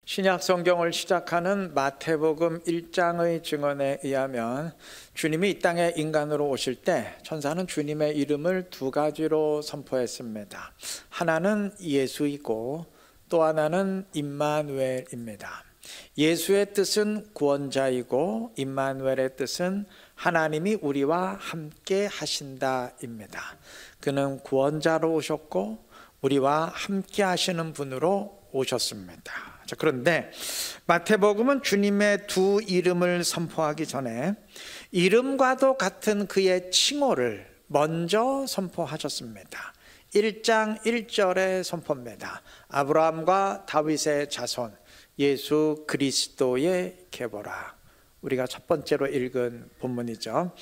신약 성경을 시작하는 마태복음 1장의 증언에 의하면 주님이 이 땅에 인간으로 오실 때 천사는 주님의 이름을 두 가지로 선포했습니다. 하나는 예수이고 또 하나는 임마누엘입니다. 예수의 뜻은 구원자이고 임마누엘의 뜻은 하나님이 우리와 함께 하신다입니다. 그는 구원자로 오셨고 우리와 함께 하시는 분으로 오셨습니다. 자, 그런데 마태복음은 주님의 두 이름을 선포하기 전에 이름과도 같은 그의 칭호를 먼저 선포하셨습니다. 1장 1절의 선포입니다. 아브라함과 다윗의 자손 예수 그리스도의 계보라. 우리가 첫 번째로 읽은 본문이죠.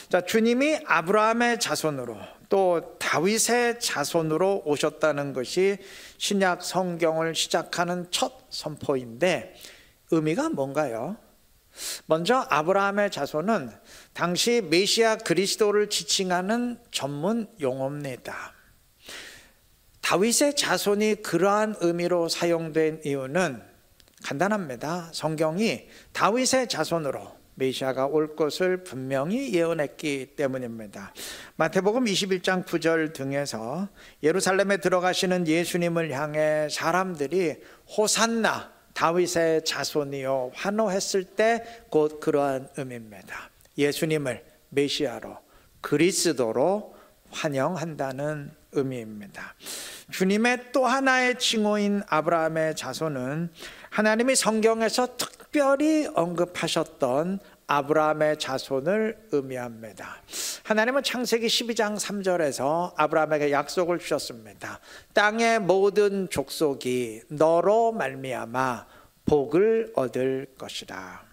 자, 주님이 아브라함의 자손으로 또 다윗의 자손으로 오셨다는 것이 신약 성경을 시작하는 첫 선포인데 의미가 뭔가요? 먼저 아브라함의 자손은 당시 메시아 그리스도를 지칭하는 전문 용어입니다. 다윗의 자손이 그러한 의미로 사용된 이유는 간단합니다. 성경이 다윗의 자손으로 메시아가 올 것을 분명히 예언했기 때문입니다. 마태복음 21장 9절 등에서 예루살렘에 들어가시는 예수님을 향해 사람들이 호산나 다윗의 자손이요 환호했을 때 곧 그러한 의미입니다. 예수님을 메시아로 그리스도로 환영한다는 의미입니다. 주님의 또 하나의 칭호인 아브라함의 자손은 하나님이 성경에서 특별히 언급하셨던 아브라함의 자손을 의미합니다. 하나님은 창세기 12장 3절에서 아브라함에게 약속을 주셨습니다. 땅의 모든 족속이 너로 말미암아 복을 얻을 것이라.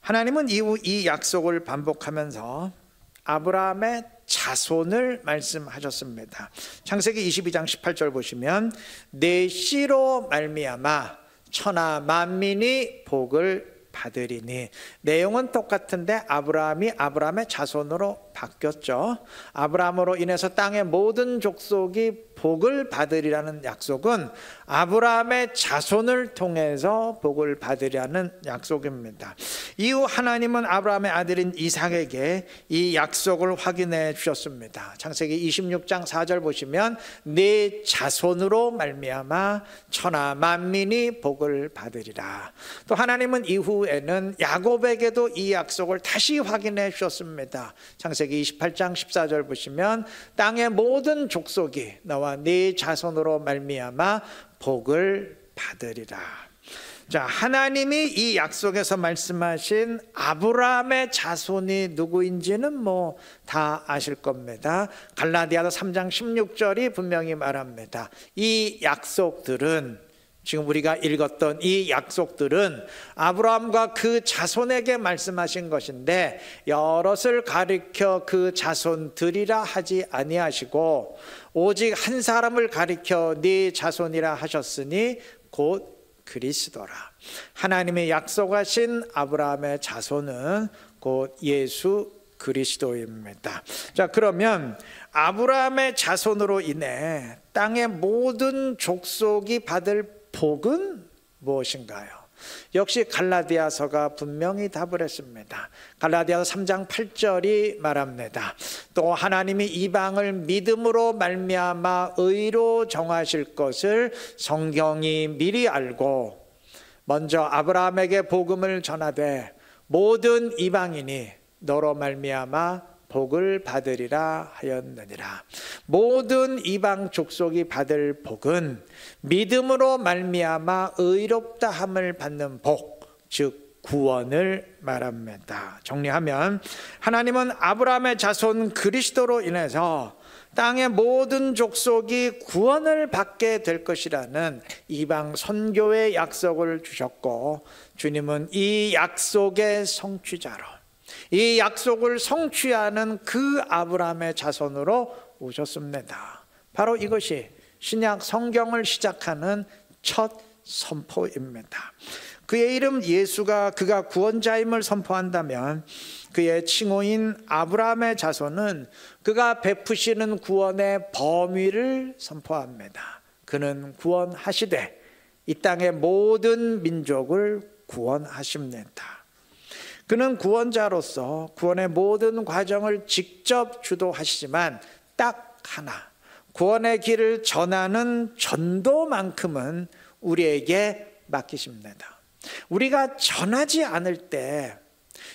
하나님은 이후 이 약속을 반복하면서 아브라함의 자손을 말씀하셨습니다. 창세기 22장 18절 보시면 내 씨로 말미암아 천하 만민이 복을 받으리니. 내용은 똑같은데 아브라함이 아브라함의 자손으로 바뀌었죠. 아브라함으로 인해서 땅의 모든 족속이 복을 받으리라는 약속은 아브라함의 자손을 통해서 복을 받으리라는 약속입니다. 이후 하나님은 아브라함의 아들인 이삭에게 이 약속을 확인해 주셨습니다. 창세기 26장 4절 보시면 네 자손으로 말미암아 천하 만민이 복을 받으리라. 또 하나님은 이후에는 야곱에게도 이 약속을 다시 확인해 주셨습니다. 창세기 28장 14절 보시면 땅의 모든 족속이 너와 네 자손으로 말미암아 복을 받으리라. 자, 하나님이 이 약속에서 말씀하신 아브라함의 자손이 누구인지는 다 아실 겁니다. 갈라디아서 3장 16절이 분명히 말합니다. 이 약속들은 지금 우리가 읽었던 이 약속들은 아브라함과 그 자손에게 말씀하신 것인데 여럿을 가리켜 그 자손들이라 하지 아니하시고 오직 한 사람을 가리켜 네 자손이라 하셨으니 곧 그리스도라. 하나님이 약속하신 아브라함의 자손은 곧 예수 그리스도입니다. 자, 그러면 아브라함의 자손으로 인해 땅의 모든 족속이 받을 복은 무엇인가요? 역시 갈라디아서가 분명히 답을 했습니다. 갈라디아서 3장 8절이 말합니다. 또 하나님이 이방을 믿음으로 말미암아 의로 정하실 것을 성경이 미리 알고 먼저 아브라함에게 복음을 전하되 모든 이방인이 너로 말미암아 복을 받으리라 하였느니라. 모든 이방 족속이 받을 복은 믿음으로 말미암아 의롭다 함을 받는 복, 즉 구원을 말합니다. 정리하면 하나님은 아브라함의 자손 그리스도로 인해서 땅의 모든 족속이 구원을 받게 될 것이라는 이방 선교의 약속을 주셨고 주님은 이 약속의 성취자로 이 약속을 성취하는 그 아브라함의 자손으로 오셨습니다. 바로 이것이 신약 성경을 시작하는 첫 선포입니다. 그의 이름 예수가 그가 구원자임을 선포한다면 그의 칭호인 아브라함의 자손은 그가 베푸시는 구원의 범위를 선포합니다. 그는 구원하시되 이 땅의 모든 민족을 구원하십니다. 그는 구원자로서 구원의 모든 과정을 직접 주도하시지만 딱 하나, 구원의 길을 전하는 전도만큼은 우리에게 맡기십니다. 우리가 전하지 않을 때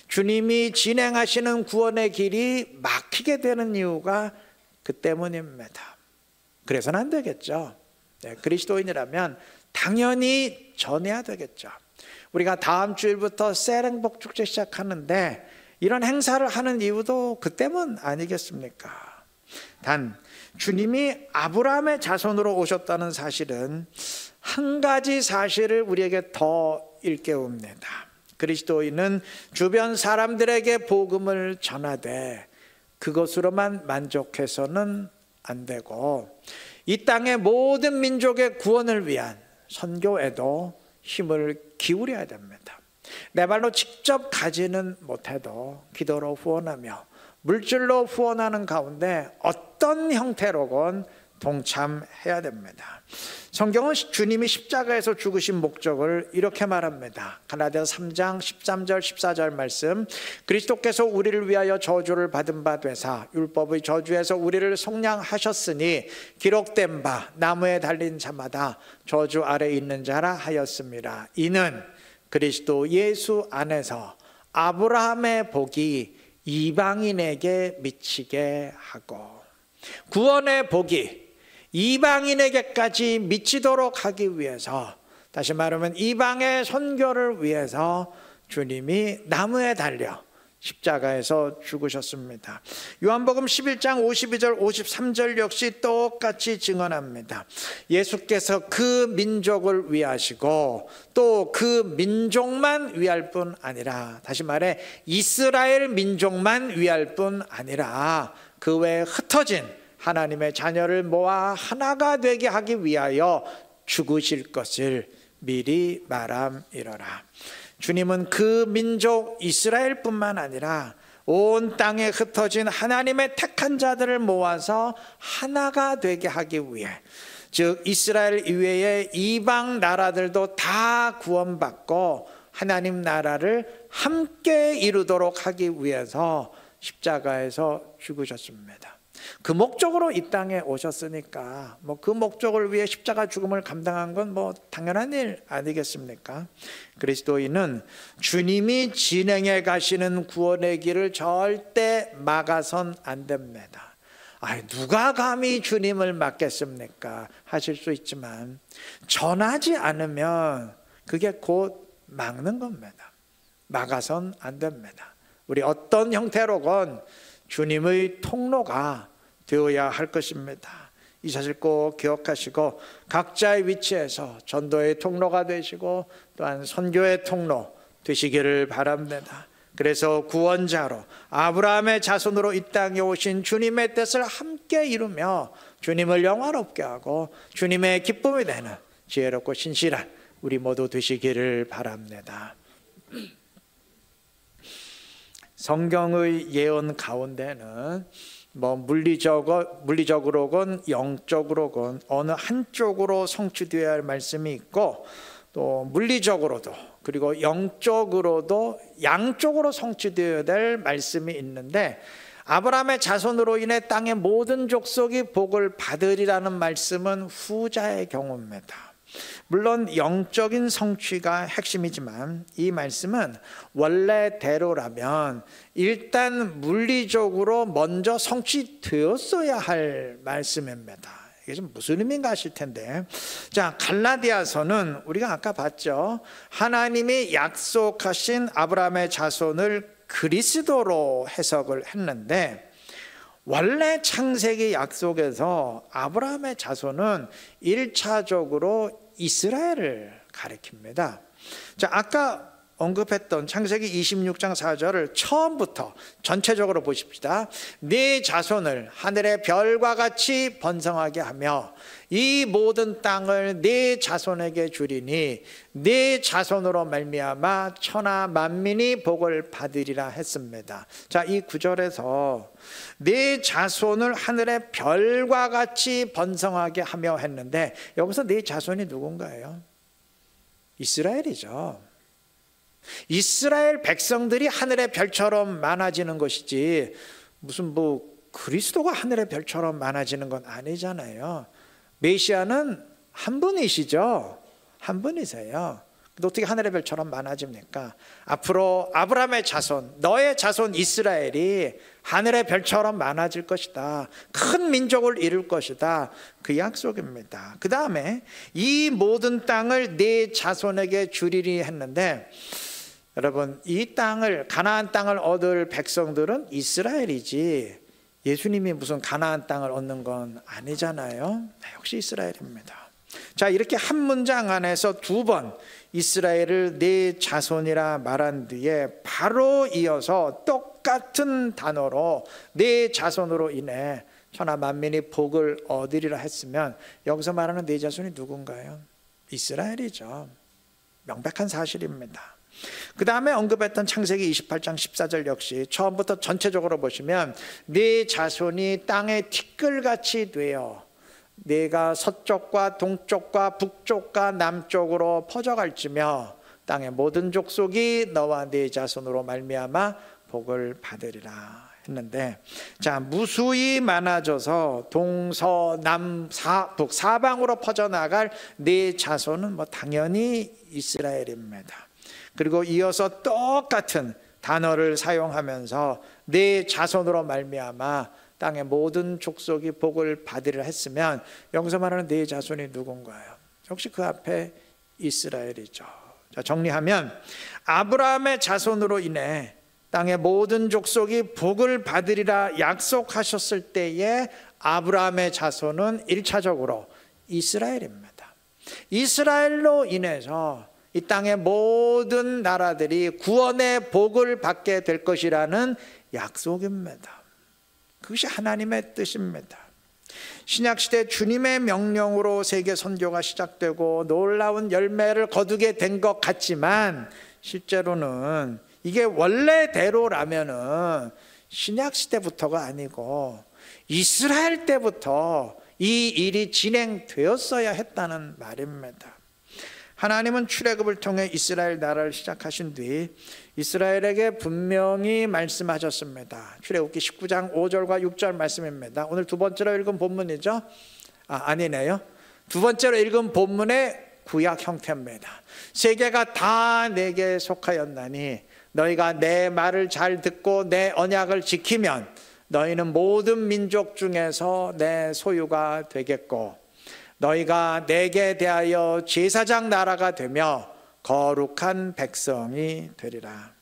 주님이 진행하시는 구원의 길이 막히게 되는 이유가 그 때문입니다. 그래서는 안 되겠죠. 그리스도인이라면 당연히 전해야 되겠죠. 우리가 다음 주일부터 셀행복 축제 시작하는데 이런 행사를 하는 이유도 그 때문 아니겠습니까? 단 주님이 아브라함의 자손으로 오셨다는 사실은 한 가지 사실을 우리에게 더 일깨웁니다. 그리스도인은 주변 사람들에게 복음을 전하되 그것으로만 만족해서는 안 되고 이 땅의 모든 민족의 구원을 위한 선교에도 힘을 기울여야 됩니다. 내 발로 직접 가지는 못해도 기도로 후원하며 물질로 후원하는 가운데 어떤 형태로건 동참해야 됩니다. 성경은 주님이 십자가에서 죽으신 목적을 이렇게 말합니다. 갈라디아서 3장 13절 14절 말씀, 그리스도께서 우리를 위하여 저주를 받은 바 되사 율법의 저주에서 우리를 속량하셨으니 기록된 바 나무에 달린 자마다 저주 아래 있는 자라 하였습니다. 이는 그리스도 예수 안에서 아브라함의 복이 이방인에게 미치게 하고 구원의 복이 이방인에게까지 미치도록 하기 위해서, 다시 말하면 이방의 선교를 위해서 주님이 나무에 달려 십자가에서 죽으셨습니다. 요한복음 11장 52절 53절 역시 똑같이 증언합니다. 예수께서 그 민족을 위하시고 또 그 민족만 위할 뿐 아니라, 다시 말해 이스라엘 민족만 위할 뿐 아니라 그 외에 흩어진 하나님의 자녀를 모아 하나가 되게 하기 위하여 죽으실 것을 미리 말함이러라. 주님은 그 민족 이스라엘뿐만 아니라 온 땅에 흩어진 하나님의 택한 자들을 모아서 하나가 되게 하기 위해, 즉 이스라엘 이외의 이방 나라들도 다 구원받고 하나님 나라를 함께 이루도록 하기 위해서 십자가에서 죽으셨습니다. 그 목적으로 이 땅에 오셨으니까 그 목적을 위해 십자가 죽음을 감당한 건 당연한 일 아니겠습니까? 그리스도인은 주님이 진행해 가시는 구원의 길을 절대 막아선 안 됩니다. 누가 감히 주님을 막겠습니까? 하실 수 있지만 전하지 않으면 그게 곧 막는 겁니다. 막아선 안 됩니다. 우리 어떤 형태로건 주님의 통로가 되어야 할 것입니다. 이 사실 꼭 기억하시고 각자의 위치에서 전도의 통로가 되시고 또한 선교의 통로 되시기를 바랍니다. 그래서 구원자로 아브라함의 자손으로 이 땅에 오신 주님의 뜻을 함께 이루며 주님을 영화롭게 하고 주님의 기쁨이 되는 지혜롭고 신실한 우리 모두 되시기를 바랍니다. 성경의 예언 가운데는 물리적으로건 영적으로건 어느 한쪽으로 성취되어야 할 말씀이 있고, 또 물리적으로도 그리고 영적으로도 양쪽으로 성취되어야 될 말씀이 있는데, 아브라함의 자손으로 인해 땅의 모든 족속이 복을 받으리라는 말씀은 후자의 경우입니다. 물론 영적인 성취가 핵심이지만 이 말씀은 원래대로라면 일단 물리적으로 먼저 성취되었어야 할 말씀입니다. 이게 좀 무슨 의미인가 하실 텐데, 자, 갈라디아서는 우리가 아까 봤죠. 하나님이 약속하신 아브라함의 자손을 그리스도로 해석을 했는데, 원래 창세기 약속에서 아브라함의 자손은 1차적으로 이스라엘을 가리킵니다. 자, 아까 언급했던 창세기 26장 4절을 처음부터 전체적으로 보십시다. 네 자손을 하늘의 별과 같이 번성하게 하며 이 모든 땅을 네 자손에게 주리니 네 자손으로 말미암아 천하 만민이 복을 받으리라 했습니다. 자, 이 구절에서 네 자손을 하늘의 별과 같이 번성하게 하며 했는데, 여기서 네 자손이 누군가요? 이스라엘이죠. 이스라엘 백성들이 하늘의 별처럼 많아지는 것이지 무슨 그리스도가 하늘의 별처럼 많아지는 건 아니잖아요. 메시아는 한 분이시죠. 한 분이세요. 근데 어떻게 하늘의 별처럼 많아집니까? 앞으로 아브라함의 자손, 너의 자손 이스라엘이 하늘의 별처럼 많아질 것이다. 큰 민족을 이룰 것이다. 그 약속입니다. 그 다음에 이 모든 땅을 네 자손에게 주리리 했는데, 여러분, 이 땅을, 가나안 땅을 얻을 백성들은 이스라엘이지 예수님이 무슨 가나안 땅을 얻는 건 아니잖아요. 역시 이스라엘입니다. 자, 이렇게 한 문장 안에서 두 번 이스라엘을 네 자손이라 말한 뒤에 바로 이어서 똑같은 단어로 네 자손으로 인해 천하 만민이 복을 얻으리라 했으면, 여기서 말하는 네 자손이 누군가요? 이스라엘이죠. 명백한 사실입니다. 그 다음에 언급했던 창세기 28장 14절 역시 처음부터 전체적으로 보시면 네 자손이 땅의 티끌같이 되어 내가 서쪽과 동쪽과 북쪽과 남쪽으로 퍼져갈지며 땅의 모든 족속이 너와 네 자손으로 말미암아 복을 받으리라 했는데, 자, 무수히 많아져서 동서남북 사방으로 퍼져나갈 네 자손은 당연히 이스라엘입니다. 그리고 이어서 똑같은 단어를 사용하면서 네 자손으로 말미암아 땅의 모든 족속이 복을 받으리라 했으면, 여기서 말하는 네 자손이 누군가요? 역시 그 앞에 이스라엘이죠. 자, 정리하면 아브라함의 자손으로 인해 땅의 모든 족속이 복을 받으리라 약속하셨을 때에 아브라함의 자손은 1차적으로 이스라엘입니다. 이스라엘로 인해서 이 땅의 모든 나라들이 구원의 복을 받게 될 것이라는 약속입니다. 그것이 하나님의 뜻입니다. 신약시대 주님의 명령으로 세계 선교가 시작되고 놀라운 열매를 거두게 된 것 같지만, 실제로는 이게 원래대로라면은 신약시대부터가 아니고 이스라엘 때부터 이 일이 진행되었어야 했다는 말입니다. 하나님은 출애굽을 통해 이스라엘 나라를 시작하신 뒤 이스라엘에게 분명히 말씀하셨습니다. 출애굽기 19장 5절과 6절 말씀입니다. 오늘 두 번째로 읽은 본문이죠? 아니네요. 두 번째로 읽은 본문의 구약 형태입니다. 세계가 다 내게 속하였나니 너희가 내 말을 잘 듣고 내 언약을 지키면 너희는 모든 민족 중에서 내 소유가 되겠고 너희가 내게 대하여 제사장 나라가 되며 거룩한 백성이 되리라.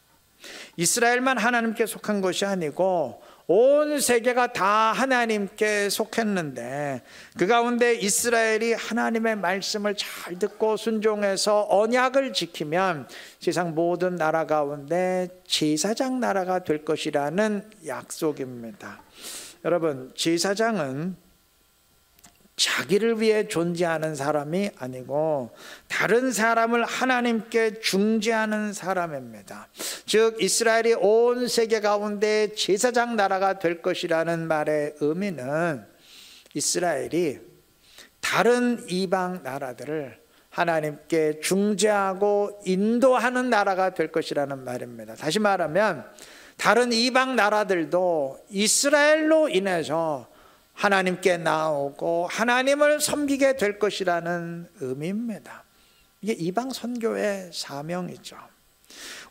이스라엘만 하나님께 속한 것이 아니고 온 세계가 다 하나님께 속했는데, 그 가운데 이스라엘이 하나님의 말씀을 잘 듣고 순종해서 언약을 지키면 세상 모든 나라 가운데 제사장 나라가 될 것이라는 약속입니다. 여러분, 제사장은 자기를 위해 존재하는 사람이 아니고 다른 사람을 하나님께 중재하는 사람입니다. 즉 이스라엘이 온 세계 가운데 제사장 나라가 될 것이라는 말의 의미는 이스라엘이 다른 이방 나라들을 하나님께 중재하고 인도하는 나라가 될 것이라는 말입니다. 다시 말하면 다른 이방 나라들도 이스라엘로 인해서 하나님께 나오고 하나님을 섬기게 될 것이라는 의미입니다. 이게 이방 선교의 사명이죠.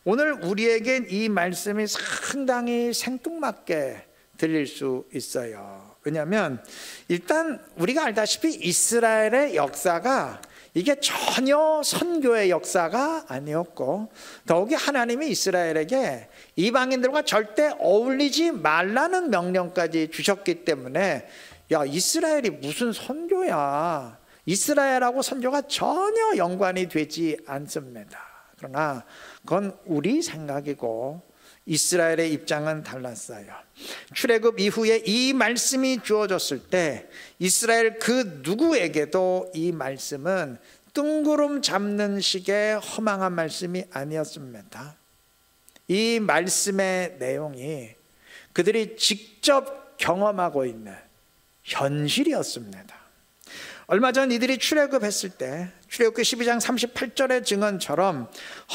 오늘 우리에겐 이 말씀이 상당히 생뚱맞게 들릴 수 있어요. 왜냐하면 일단 우리가 알다시피 이스라엘의 역사가 이게 전혀 선교의 역사가 아니었고, 더욱이 하나님이 이스라엘에게 이방인들과 절대 어울리지 말라는 명령까지 주셨기 때문에, 야, 이스라엘이 무슨 선교야, 이스라엘하고 선교가 전혀 연관이 되지 않습니다. 그러나 그건 우리 생각이고 이스라엘의 입장은 달랐어요. 출애굽 이후에 이 말씀이 주어졌을 때 이스라엘 그 누구에게도 이 말씀은 뜬구름 잡는 식의 허망한 말씀이 아니었습니다. 이 말씀의 내용이 그들이 직접 경험하고 있는 현실이었습니다. 얼마 전 이들이 출애굽했을 때 출애굽기 12장 38절의 증언처럼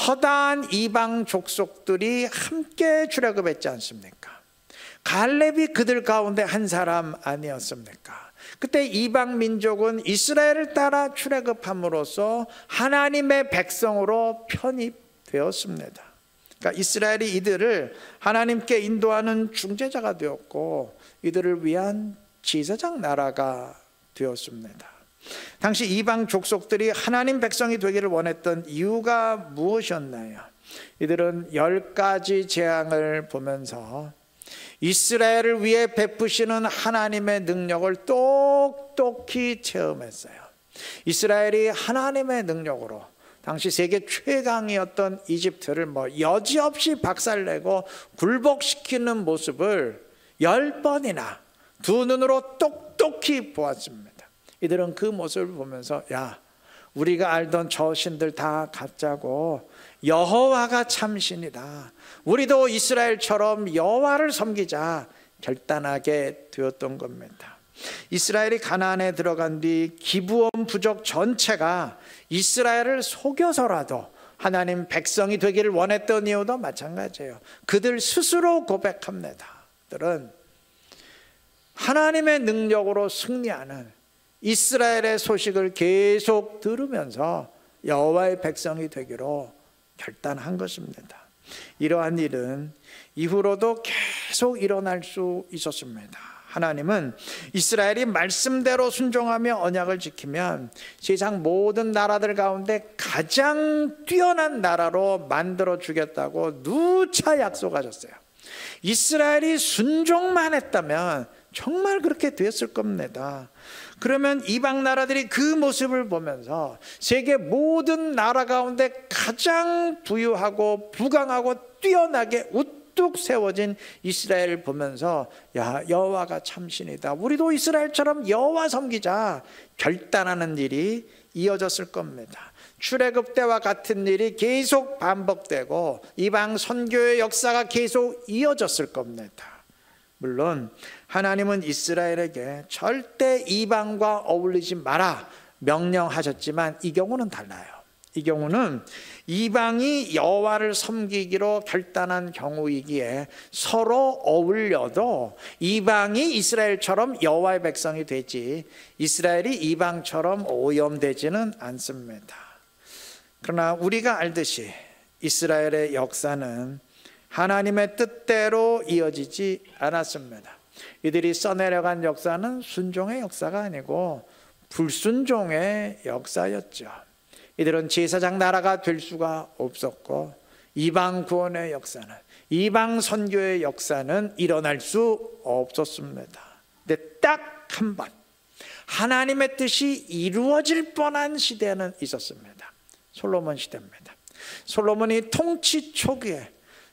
허다한 이방 족속들이 함께 출애굽했지 않습니까? 갈렙이 그들 가운데 한 사람 아니었습니까? 그때 이방 민족은 이스라엘을 따라 출애굽함으로써 하나님의 백성으로 편입되었습니다. 그러니까 이스라엘이 이들을 하나님께 인도하는 중재자가 되었고 이들을 위한 제사장 나라가 되었습니다. 당시 이방 족속들이 하나님 백성이 되기를 원했던 이유가 무엇이었나요? 이들은 10가지 재앙을 보면서 이스라엘을 위해 베푸시는 하나님의 능력을 똑똑히 체험했어요. 이스라엘이 하나님의 능력으로 당시 세계 최강이었던 이집트를 여지없이 박살내고 굴복시키는 모습을 10번이나 두 눈으로 똑똑히 보았습니다. 이들은 그 모습을 보면서 야, 우리가 알던 저 신들 다 가짜고 여호와가 참 신이다. 우리도 이스라엘처럼 여호와를 섬기자 결단하게 되었던 겁니다. 이스라엘이 가나안에 들어간 뒤 기브온 부족 전체가 이스라엘을 속여서라도 하나님 백성이 되기를 원했던 이유도 마찬가지예요. 그들 스스로 고백합니다. 그들은 하나님의 능력으로 승리하는 이스라엘의 소식을 계속 들으면서 여호와의 백성이 되기로 결단한 것입니다. 이러한 일은 이후로도 계속 일어날 수 있었습니다. 하나님은 이스라엘이 말씀대로 순종하며 언약을 지키면 세상 모든 나라들 가운데 가장 뛰어난 나라로 만들어 주겠다고 누차 약속하셨어요. 이스라엘이 순종만 했다면 정말 그렇게 됐을 겁니다. 그러면 이방 나라들이 그 모습을 보면서 세계 모든 나라 가운데 가장 부유하고 부강하고 뛰어나게 우뚝 세워진 이스라엘을 보면서 야, 여호와가 참신이다. 우리도 이스라엘처럼 여호와 섬기자 결단하는 일이 이어졌을 겁니다. 출애굽 때와 같은 일이 계속 반복되고 이방 선교의 역사가 계속 이어졌을 겁니다. 물론 하나님은 이스라엘에게 절대 이방과 어울리지 마라 명령하셨지만 이 경우는 달라요. 이 경우는 이방이 여호와를 섬기기로 결단한 경우이기에 서로 어울려도 이방이 이스라엘처럼 여호와의 백성이 되지 이스라엘이 이방처럼 오염되지는 않습니다. 그러나 우리가 알듯이 이스라엘의 역사는 하나님의 뜻대로 이어지지 않았습니다. 이들이 써내려간 역사는 순종의 역사가 아니고 불순종의 역사였죠. 이들은 제사장 나라가 될 수가 없었고 이방 구원의 역사는, 이방 선교의 역사는 일어날 수 없었습니다. 근데 딱 한 번 하나님의 뜻이 이루어질 뻔한 시대는 있었습니다. 솔로몬 시대입니다. 솔로몬이 통치 초기에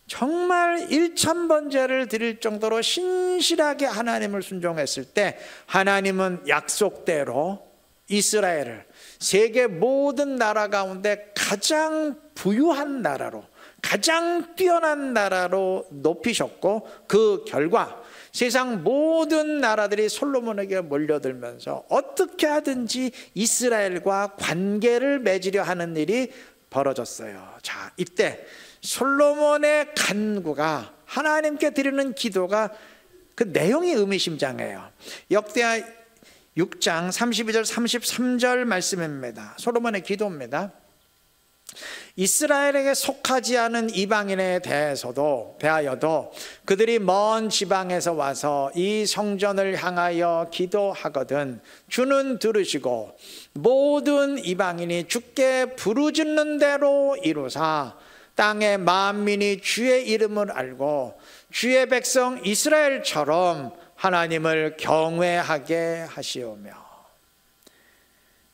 정말 1000번제를 드릴 정도로 신실하게 하나님을 순종했을 때 하나님은 약속대로 이스라엘을 세계 모든 나라 가운데 가장 부유한 나라로, 가장 뛰어난 나라로 높이셨고 그 결과 세상 모든 나라들이 솔로몬에게 몰려들면서 어떻게 하든지 이스라엘과 관계를 맺으려 하는 일이 벌어졌어요. 자, 이때 솔로몬의 간구가, 하나님께 드리는 기도가 그 내용이 의미심장해요. 역대하 6장 32절 33절 말씀입니다. 솔로몬의 기도입니다. 이스라엘에게 속하지 않은 이방인에 대하여도 그들이 먼 지방에서 와서 이 성전을 향하여 기도하거든 주는 들으시고 모든 이방인이 주께 부르짖는 대로 이루사 땅의 만민이 주의 이름을 알고 주의 백성 이스라엘처럼 하나님을 경외하게 하시오며.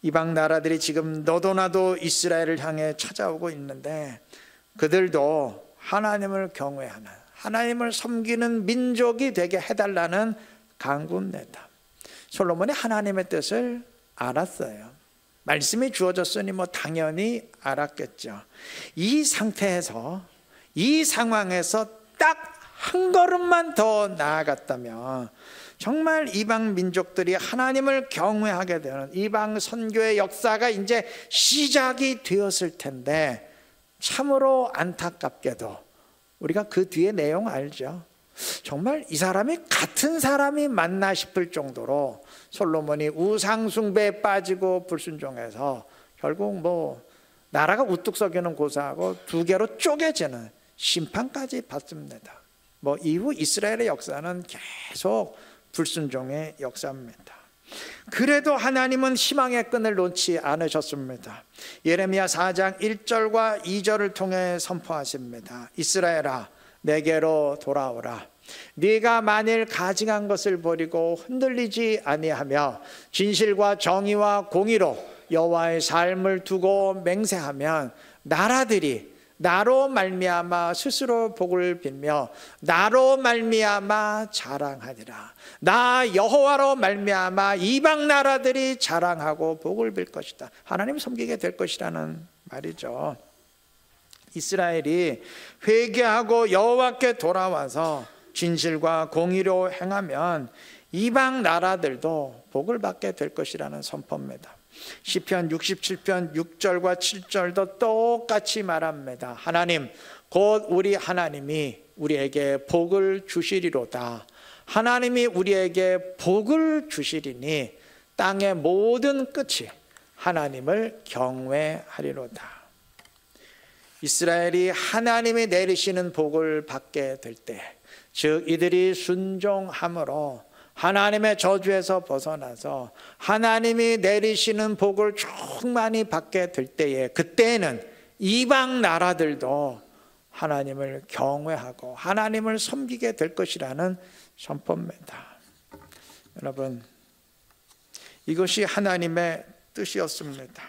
이방 나라들이 지금 너도 나도 이스라엘을 향해 찾아오고 있는데 그들도 하나님을 경외하는, 하나님을 섬기는 민족이 되게 해달라는 간구입니다. 솔로몬이 하나님의 뜻을 알았어요. 말씀이 주어졌으니 당연히 알았겠죠. 이 상태에서, 이 상황에서 딱 한 걸음만 더 나아갔다면 정말 이방 민족들이 하나님을 경외하게 되는 이방 선교의 역사가 이제 시작이 되었을 텐데, 참으로 안타깝게도 우리가 그 뒤에 내용 알죠. 정말 이 사람이 같은 사람이 맞나 싶을 정도로 솔로몬이 우상숭배에 빠지고 불순종해서 결국 나라가 우뚝 서기는 고사하고 두 개로 쪼개지는 심판까지 받습니다. 이후 이스라엘의 역사는 계속 불순종의 역사입니다. 그래도 하나님은 희망의 끈을 놓지 않으셨습니다. 예레미야 4장 1절과 2절을 통해 선포하십니다. 이스라엘아, 내게로 돌아오라. 네가 만일 가증한 것을 버리고 흔들리지 아니하며 진실과 정의와 공의로 여호와의 삶을 두고 맹세하면 나라들이 나로 말미암아 스스로 복을 빌며 나로 말미암아 자랑하리라. 나 여호와로 말미암아 이방 나라들이 자랑하고 복을 빌 것이다. 하나님 섬기게 될 것이라는 말이죠. 이스라엘이 회개하고 여호와께 돌아와서 진실과 공의로 행하면 이방 나라들도 복을 받게 될 것이라는 선포입니다. 시편 67편 6절과 7절도 똑같이 말합니다. 하나님, 곧 우리 하나님이 우리에게 복을 주시리로다. 하나님이 우리에게 복을 주시리니 땅의 모든 끝이 하나님을 경외하리로다. 이스라엘이 하나님이 내리시는 복을 받게 될 때, 즉 이들이 순종함으로 하나님의 저주에서 벗어나서 하나님이 내리시는 복을 충만히 받게 될 때에, 그때에는 이방 나라들도 하나님을 경외하고 하나님을 섬기게 될 것이라는 선포입니다. 여러분, 이것이 하나님의 뜻이었습니다.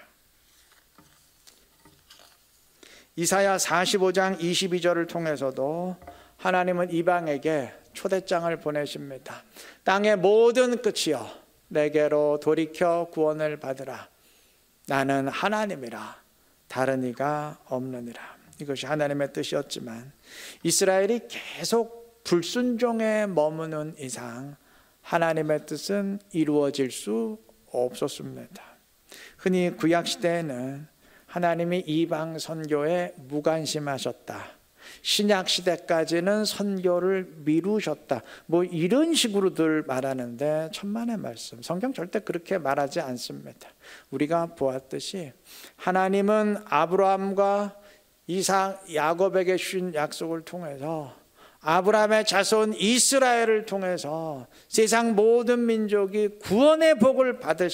이사야 45장 22절을 통해서도 하나님은 이방에게 초대장을 보내십니다. 땅의 모든 끝이여, 내게로 돌이켜 구원을 받으라. 나는 하나님이라, 다른 이가 없느니라. 이것이 하나님의 뜻이었지만 이스라엘이 계속 불순종에 머무는 이상 하나님의 뜻은 이루어질 수 없었습니다. 흔히 구약시대에는 하나님이 이방 선교에 무관심하셨다, 신약 시대까지는 선교를 미루셨다, 이런 식으로들 말하는데 천만의 말씀, 성경 절대 그렇게 말하지 않습니다. 우리가 보았듯이 하나님은 아브라함과 이삭, 야곱에게 주신 약속을 통해서 아브라함의 자손 이스라엘을 통해서 세상 모든 민족이 구원의 복을 받게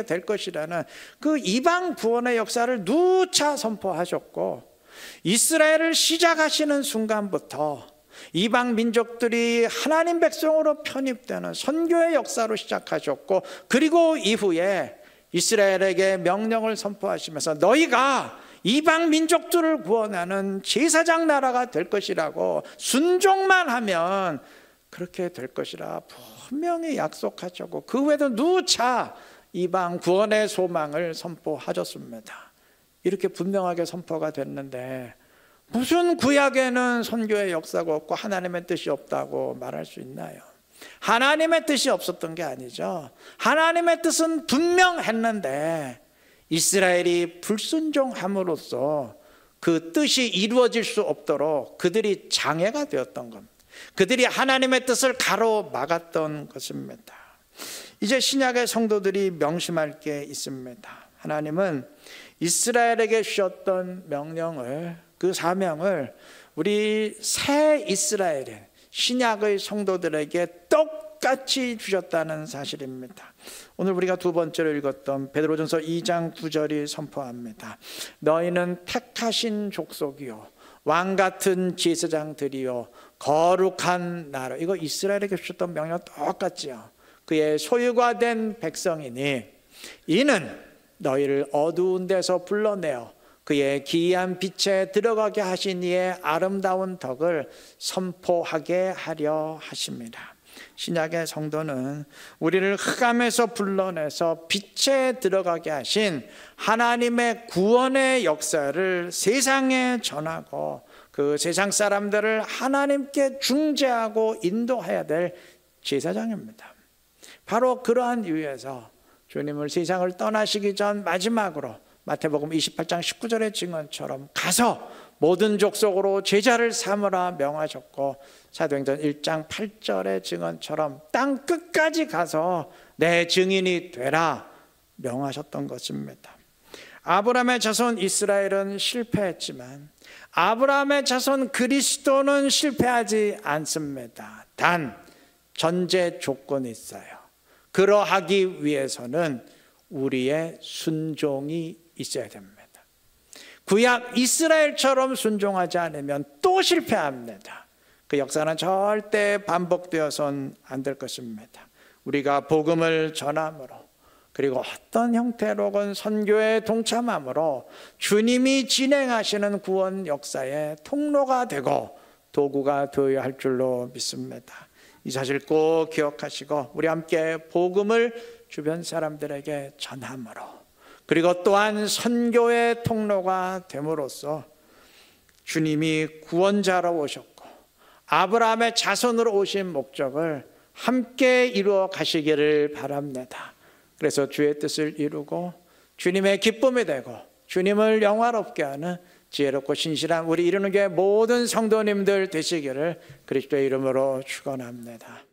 될 것이라는 그 이방 구원의 역사를 누차 선포하셨고, 이스라엘을 시작하시는 순간부터 이방 민족들이 하나님 백성으로 편입되는 선교의 역사로 시작하셨고, 그리고 이후에 이스라엘에게 명령을 선포하시면서 너희가 이방 민족들을 구원하는 제사장 나라가 될 것이라고 순종만 하면 그렇게 될 것이라 분명히 약속하셨고, 그 후에도 누차 이방 구원의 소망을 선포하셨습니다. 이렇게 분명하게 선포가 됐는데 무슨 구약에는 선교의 역사가 없고 하나님의 뜻이 없다고 말할 수 있나요? 하나님의 뜻이 없었던 게 아니죠. 하나님의 뜻은 분명했는데 이스라엘이 불순종함으로써 그 뜻이 이루어질 수 없도록 그들이 장애가 되었던 겁니다. 그들이 하나님의 뜻을 가로막았던 것입니다. 이제 신약의 성도들이 명심할 게 있습니다. 하나님은 이스라엘에게 주셨던 명령을, 그 사명을 우리 새 이스라엘의 신약의 성도들에게 똑같이 주셨다는 사실입니다. 오늘 우리가 두 번째로 읽었던 베드로전서 2장 9절이 선포합니다. 너희는 택하신 족속이요 왕같은 제사장들이요 거룩한 나라. 이거 이스라엘에게 주셨던 명령 똑같지요. 그의 소유가 된 백성이니 이는 너희를 어두운 데서 불러내어 그의 기이한 빛에 들어가게 하신 이의 아름다운 덕을 선포하게 하려 하십니다. 신약의 성도는 우리를 흑암에서 불러내서 빛에 들어가게 하신 하나님의 구원의 역사를 세상에 전하고 그 세상 사람들을 하나님께 중재하고 인도해야 될 제사장입니다. 바로 그러한 이유에서 주님을 세상을 떠나시기 전 마지막으로 마태복음 28장 19절의 증언처럼 가서 모든 족속으로 제자를 삼으라 명하셨고, 사도행전 1장 8절의 증언처럼 땅 끝까지 가서 내 증인이 되라 명하셨던 것입니다. 아브라함의 자손 이스라엘은 실패했지만 아브라함의 자손 그리스도는 실패하지 않습니다. 단 전제 조건이 있어요. 그러하기 위해서는 우리의 순종이 있어야 됩니다. 구약 이스라엘처럼 순종하지 않으면 또 실패합니다. 그 역사는 절대 반복되어서는 안 될 것입니다. 우리가 복음을 전함으로, 그리고 어떤 형태로건 선교에 동참함으로 주님이 진행하시는 구원 역사의 통로가 되고 도구가 되어야 할 줄로 믿습니다. 이 사실 꼭 기억하시고 우리 함께 복음을 주변 사람들에게 전함으로, 그리고 또한 선교의 통로가 됨으로써 주님이 구원자로 오셨고 아브라함의 자손으로 오신 목적을 함께 이루어 가시기를 바랍니다. 그래서 주의 뜻을 이루고 주님의 기쁨이 되고 주님을 영화롭게 하는 지혜롭고 신실한 우리 이루는 교회 모든 성도님들 되시기를 그리스도의 이름으로 축원합니다.